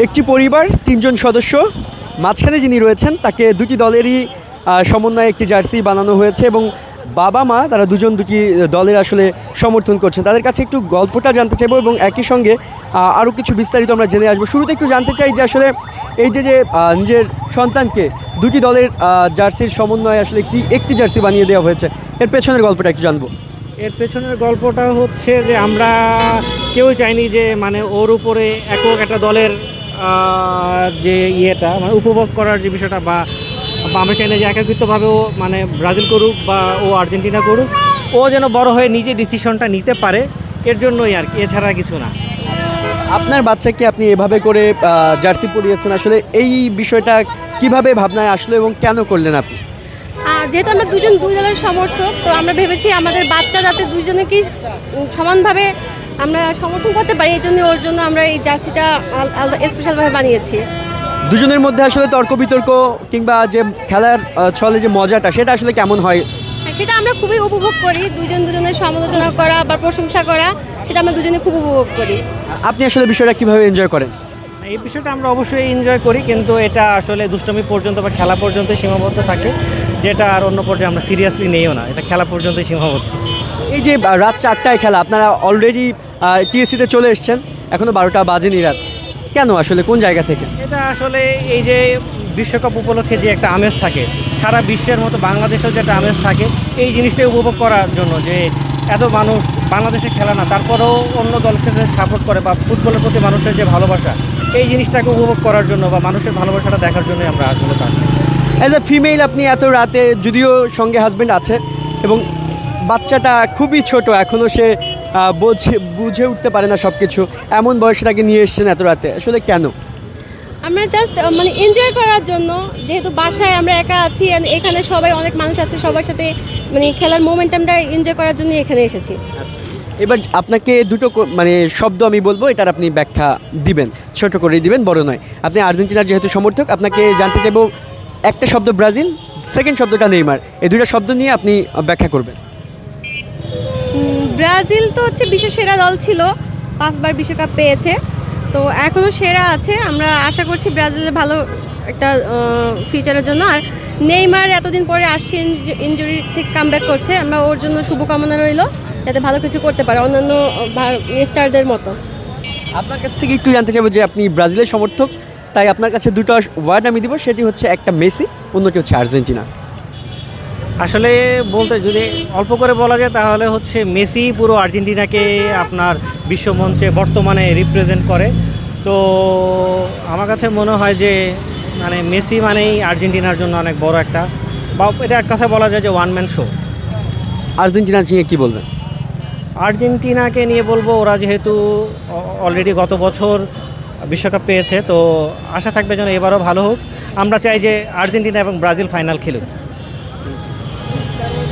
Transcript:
একটি পরিবার ৩ জন সদস্য, মাঝখানে যিনি রয়েছেন তাকে দুটি দলেরই সমন্বয়ে একটি জার্সি বানানো হয়েছে এবং বাবা মা তারা দুজন দুটি দলের আসলে সমর্থন করছেন। তাদের কাছে একটু গল্পটা জানতে চাইবো এবং একই সঙ্গে আরও কিছু বিস্তারিত আমরা জেনে আসবো। শুরুতে একটু জানতে চাই যে আসলে এই যে নিজের সন্তানকে দুটি দলের জার্সির সমন্বয়ে আসলে একটি জার্সি বানিয়ে দেওয়া হয়েছে, এর পেছনের গল্পটা একটু জানবো। এর পেছনের গল্পটা হচ্ছে যে আমরা কেউ চাইনি যে মানে ওর উপরে একক একটা দলের যে ইয়েটা মানে উপভোগ করার যে বিষয়টা বা আমরা চাই না যে একাকিত্বভাবে ও মানে ব্রাজিল করুক বা ও আর্জেন্টিনা করুক, ও যেন বড় হয়ে নিজে ডিসিশনটা নিতে পারে, এর জন্যই আর কি, এছাড়া কিছু না। আপনার বাচ্চাকে আপনি এভাবে করে জার্সি পরিয়েছেন, আসলে এই বিষয়টা কিভাবে ভাবনায় আসলো এবং কেন করলেন আপনি? আর যেহেতু আমরা দুই দলের সমর্থক, তো আমরা ভেবেছি আমাদের বাচ্চা যাতে দুজনেকেই সমানভাবে আমরা সমর্থন করতে পারি, এই জন্য ওর জন্য আমরা এই জার্সিটা স্পেশালভাবে বানিয়েছি। দুজনের মধ্যে আসলে তর্ক বিতর্ক কিংবা যে খেলার ছলে যে মজাটা সেটা আসলে কেমন হয়? সেটা আমরা খুবই উপভোগ করি, দুজনের সমালোচনা করা বা প্রশংসা করা, সেটা আমরা দুজনে খুব উপভোগ করি। আপনি আসলে বিষয়টা কিভাবে এনজয় করেন? এই বিষয়টা আমরা অবশ্যই এনজয় করি, কিন্তু এটা আসলে দুষ্টমি পর্যন্ত বা খেলা পর্যন্ত সীমাবদ্ধ থাকে, যেটা আর অন্য পর্যায়ে আমরা সিরিয়াসলি নেইও না, এটা খেলা পর্যন্তই সীমাবদ্ধ। এই যে রাত 4টায় খেলা, আপনারা অলরেডি টিএসসিতে চলে এসছেন, এখনও 12টা বাজেনি রাত, কেন আসলে কোন জায়গা থেকে? এটা আসলে এই যে বিশ্বকাপ উপলক্ষে যে একটা আমেজ থাকে, সারা বিশ্বের মতো বাংলাদেশেও যে একটা আমেজ থাকে, এই জিনিসটাই উপভোগ করার জন্য যে এত মানুষ বাংলাদেশে খেলা না, তারপরেও অন্য দলকে যে সাপোর্ট করে বা ফুটবলের প্রতি মানুষের যে ভালোবাসা, এই জিনিসটাকে উপভোগ করার জন্য বা মানুষের ভালোবাসাটা দেখার জন্যই আমরা মূলত আসি। অ্যাজ এ ফিমেল আপনি এত রাতে, যদিও সঙ্গে হাজব্যান্ড আছে এবং বাচ্চাটা খুবই ছোট, এখনও সে বুঝে উঠতে পারে না সব কিছু, এমন বয়সে তাকে নিয়ে এসছেন এত রাতে, আসলে কেন? আমরা জাস্ট মানে এনজয় করার জন্য, যেহেতু বাসায় আমরা একা আছি, এখানে সবাই অনেক মানুষ আছে, সবার সাথে মানে খেলার মোমেন্টামটা এনজয় করার জন্য এখানে এসেছি। এবার আপনাকে দুটো মানে শব্দ আমি বলবো, এটার আপনি ব্যাখ্যা দিবেন, ছোট করে দিবেন, বড় নয়। আপনি আর্জেন্টিনার যেহেতু সমর্থক, আপনাকে জানতে চাইবো একটা শব্দ ব্রাজিল, সেকেন্ড শব্দটা নেইমার, এই দুটো শব্দ নিয়ে আপনি ব্যাখ্যা করবেন। ব্রাজিল তো হচ্ছে বিশ্ব সেরা দল ছিল, 5বার বিশ্বকাপ পেয়েছে, তো এখনও সেরা আছে। আমরা আশা করছি ব্রাজিলের ভালো একটা ফিউচারের জন্য। আর নেইমার এতদিন পরে আসছে, ইনজুরি থেকে কামব্যাক করছে, আমরা ওর জন্য শুভকামনা রইল যাতে ভালো কিছু করতে পারে অন্যান্য স্টারদের মতো। আপনার কাছ থেকে একটু জানতে চাইবো যে আপনি ব্রাজিলের সমর্থক, তাই আপনার কাছে দুটো ওয়ার্ড আমি দিব, সেটি হচ্ছে একটা মেসি, অন্যটি হচ্ছে আর্জেন্টিনা। আসলে বলতে যদি অল্প করে বলা যায় তাহলে হচ্ছে মেসি পুরো আর্জেন্টিনাকে আপনার বিশ্বমঞ্চে বর্তমানে রিপ্রেজেন্ট করে। তো আমার কাছে মনে হয় যে মানে মেসি মানেই আর্জেন্টিনার জন্য অনেক বড় একটা, বা এটা এক কথা বলা যায় যে ওয়ান ম্যান শো। আর্জেন্টিনা নিয়ে কী বলবেন? আর্জেন্টিনাকে নিয়ে বলবো, ওরা যেহেতু অলরেডি গত বছর বিশ্বকাপ পেয়েছে, তো আশা থাকবে যেন এবারও ভালো হোক। আমরা চাই যে আর্জেন্টিনা এবং ব্রাজিল ফাইনাল খেলুক।